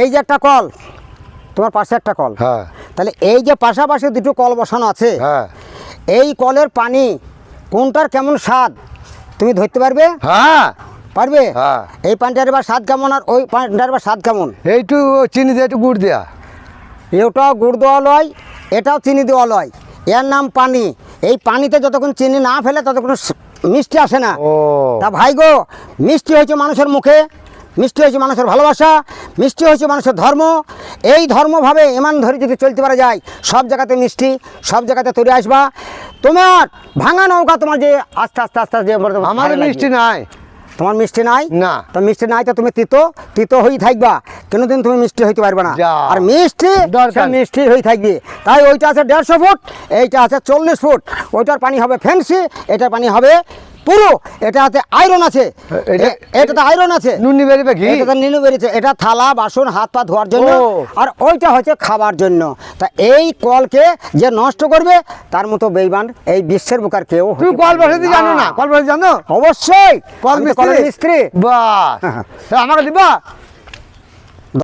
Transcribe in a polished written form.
এই যে একটা কল, তোমার পাশে একটা কল, হ্যাঁ তাহলে এই যে পাশাপাশি দুটো কল বসানো আছে, হ্যাঁ এই কলের পানি কোনটার কেমন স্বাদ তুমি ধরতে পারবে? হ্যাঁ পারবে? হ্যাঁ। এই পানিটার এবার স্বাদ কেমন আর ওই পানিটার এবার স্বাদ কেমন? এইটু চিনি দিয়ে একটু গুড় দেয়া। এটাও গুড় দেওয়া লয়, এটাও চিনি দেওয়া লয়, এর নাম পানি। এই পানিতে যতক্ষণ চিনি না ফেলে ততক্ষণ মিষ্টি আসে না। ও তা ভাই গো, মিষ্টি হয়েছে মানুষের মুখে, মিষ্টি হয়েছে মানুষের ভালোবাসা, মিষ্টি হয়েছে মানুষের ধর্ম। এই ধর্মভাবে এমান ধরে যদি চলতে পারা যায়, সব জায়গাতে মিষ্টি, সব জায়গাতে তৈরি আসবা। তোমার ভাঙা নৌকা তোমার যে আস্তে আস্তে আস্তে আস্তে যে আমার মিষ্টি নাই। তোমার মিষ্টি নাই না। তো মিষ্টি নাই তো তুমি তিতো তিতো হয়ে থাকবা, কোনোদিন তুমি মিষ্টি হইতে পারবে না। যা। আর মিষ্টি দরকার। সে মিষ্টি হয়ে থাকবে। তাই ওইটা আছে 150 ফুট, এইটা আছে 40 ফুট। ওইটার পানি হবে ফ্যান্সি, এটার পানি হবে পুরো। এটাতে আয়রন আছে, এটাতে আয়রন আছে, নুনি বেরিবে ঘি। এটাতে নীলু বেরিয়েছে। এটা থালা বাসন হাত পা ধোয়ার জন্য, ও। আর ওইটা হচ্ছে খাবার জন্য। তা এই কলকে যে নষ্ট করবে তার মতো বেঈমান এই বিশ্বের বুকার কেউ তুই হতে কল পারবে বসাতে না। জানো না? কল বসাতে জানো? অবশ্যই কল আমি তো কলের মিস্ত্রি? মিস্ত্রি। বাহ, তা আমাকে দিবা?